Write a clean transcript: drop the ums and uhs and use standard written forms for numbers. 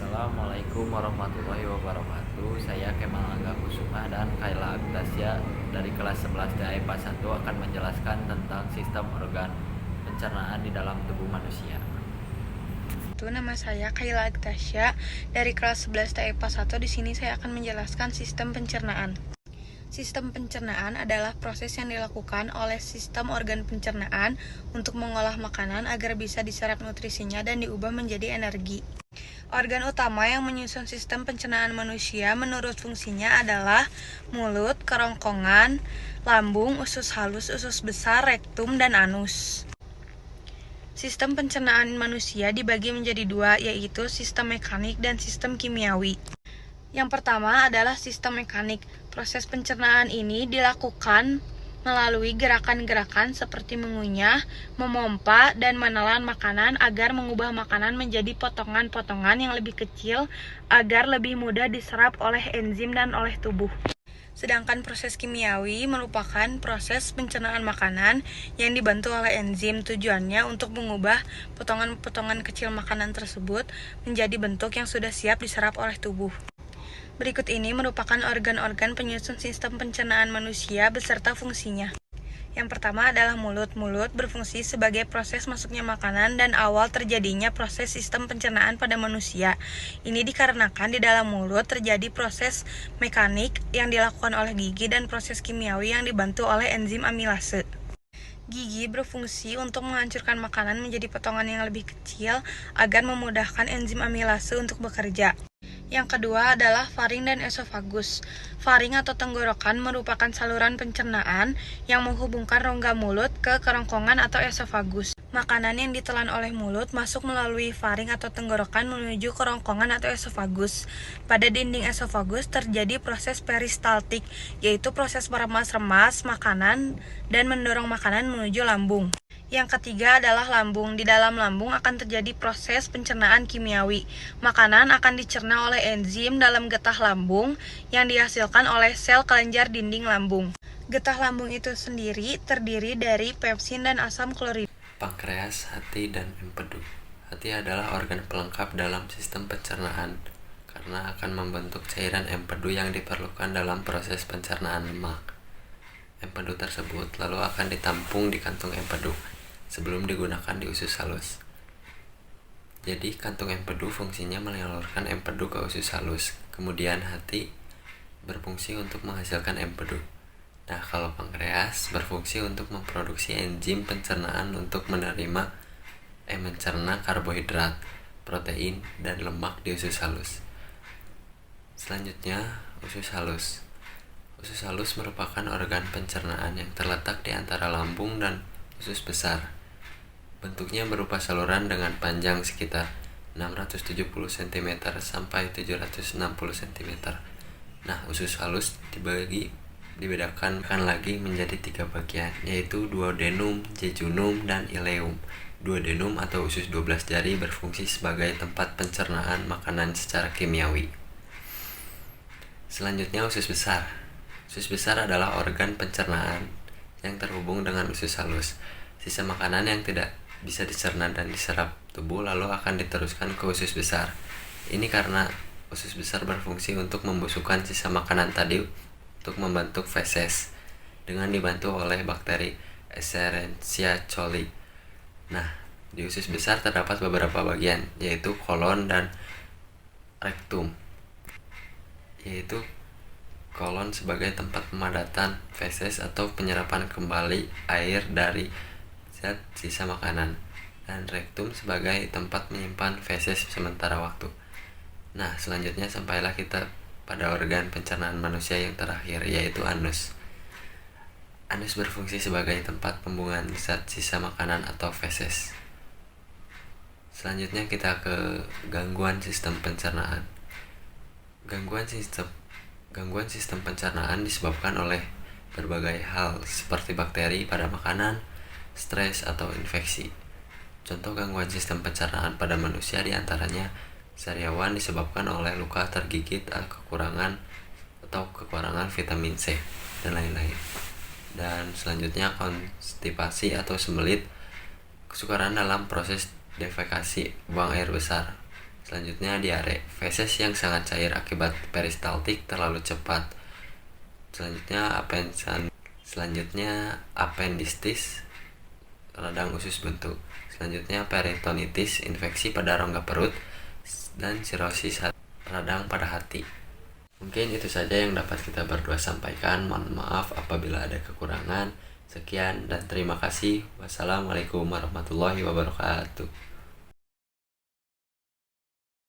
Assalamualaikum warahmatullahi wabarakatuh. Saya Kemal Angga Kusuma dan Kaila Agtasya dari kelas 11 TIPA 1 akan menjelaskan tentang sistem organ pencernaan di dalam tubuh manusia. Nama saya Kaila Agtasya dari kelas 11 TIPA 1. Di sini saya akan menjelaskan sistem pencernaan. Sistem pencernaan adalah proses yang dilakukan oleh sistem organ pencernaan untuk mengolah makanan agar bisa diserap nutrisinya dan diubah menjadi energi. Organ utama yang menyusun sistem pencernaan manusia menurut fungsinya adalah mulut, kerongkongan, lambung, usus halus, usus besar, rektum, dan anus. Sistem pencernaan manusia dibagi menjadi dua, yaitu sistem mekanik dan sistem kimiawi. Yang pertama adalah sistem mekanik. Proses pencernaan ini dilakukan melalui gerakan-gerakan seperti mengunyah, memompa, dan menelan makanan agar mengubah makanan menjadi potongan-potongan yang lebih kecil agar lebih mudah diserap oleh enzim dan oleh tubuh. Sedangkan proses kimiawi merupakan proses pencernaan makanan yang dibantu oleh enzim. Tujuannya untuk mengubah potongan-potongan kecil makanan tersebut menjadi bentuk yang sudah siap diserap oleh tubuh. Berikut ini merupakan organ-organ penyusun sistem pencernaan manusia beserta fungsinya. Yang pertama adalah mulut. Mulut berfungsi sebagai proses masuknya makanan dan awal terjadinya proses sistem pencernaan pada manusia. Ini dikarenakan di dalam mulut terjadi proses mekanik yang dilakukan oleh gigi dan proses kimiawi yang dibantu oleh enzim amilase. Gigi berfungsi untuk menghancurkan makanan menjadi potongan yang lebih kecil agar memudahkan enzim amilase untuk bekerja. Yang kedua adalah faring dan esofagus. Faring atau tenggorokan merupakan saluran pencernaan yang menghubungkan rongga mulut ke kerongkongan atau esofagus. Makanan yang ditelan oleh mulut masuk melalui faring atau tenggorokan menuju kerongkongan atau esofagus. Pada dinding esofagus terjadi proses peristaltik, yaitu proses meremas-remas makanan dan mendorong makanan menuju lambung. Yang ketiga adalah lambung. Di dalam lambung akan terjadi proses pencernaan kimiawi. Makanan akan dicerna oleh enzim dalam getah lambung yang dihasilkan oleh sel kelenjar dinding lambung. Getah lambung itu sendiri terdiri dari pepsin dan asam klorid. Pankreas, hati, dan empedu. Hati adalah organ pelengkap dalam sistem pencernaan karena akan membentuk cairan empedu yang diperlukan dalam proses pencernaan lemak. Empedu tersebut lalu akan ditampung di kantung empedu sebelum digunakan di usus halus. Jadi kantung empedu fungsinya menyalurkan empedu ke usus halus. Kemudian hati berfungsi untuk menghasilkan empedu. Nah, kalau pankreas berfungsi untuk memproduksi enzim pencernaan untuk mencerna karbohidrat, protein, dan lemak di usus halus. Selanjutnya, usus halus. Usus halus merupakan organ pencernaan yang terletak di antara lambung dan usus besar. Bentuknya berupa saluran dengan panjang sekitar 670 cm sampai 760 cm. Nah, usus halus dibedakan lagi menjadi 3 bagian, yaitu duodenum, jejunum, dan ileum. Duodenum atau usus 12 jari berfungsi sebagai tempat pencernaan makanan secara kimiawi. Selanjutnya usus besar. Usus besar adalah organ pencernaan yang terhubung dengan usus halus. Sisa makanan yang tidak bisa dicerna dan diserap tubuh lalu akan diteruskan ke usus besar. Ini karena usus besar berfungsi untuk membusukkan sisa makanan tadi untuk membentuk feses dengan dibantu oleh bakteri Escherichia coli. Nah, di usus besar terdapat beberapa bagian, yaitu kolon dan rektum. Yaitu kolon sebagai tempat pemadatan feses atau penyerapan kembali air dari zat sisa makanan, dan rektum sebagai tempat menyimpan feses sementara waktu. Nah, selanjutnya sampailah kita pada organ pencernaan manusia yang terakhir, yaitu anus. Anus berfungsi sebagai tempat pembuangan zat sisa makanan atau feses. Selanjutnya kita ke gangguan sistem pencernaan. Gangguan sistem pencernaan disebabkan oleh berbagai hal seperti bakteri pada makanan, stres, atau infeksi. Contoh gangguan sistem pencernaan pada manusia diantaranya sariawan disebabkan oleh luka tergigit, kekurangan vitamin C, dan lain-lain. Dan selanjutnya konstipasi atau sembelit, kesukaran dalam proses defekasi, buang air besar. Selanjutnya diare, feses yang sangat cair akibat peristaltik terlalu cepat. Selanjutnya apendistis, radang usus buntu. Selanjutnya peritonitis, infeksi pada rongga perut, dan sirosis radang pada hati. Mungkin itu saja yang dapat kita berdua sampaikan. Mohon maaf apabila ada kekurangan. Sekian dan terima kasih. Wassalamualaikum warahmatullahi wabarakatuh.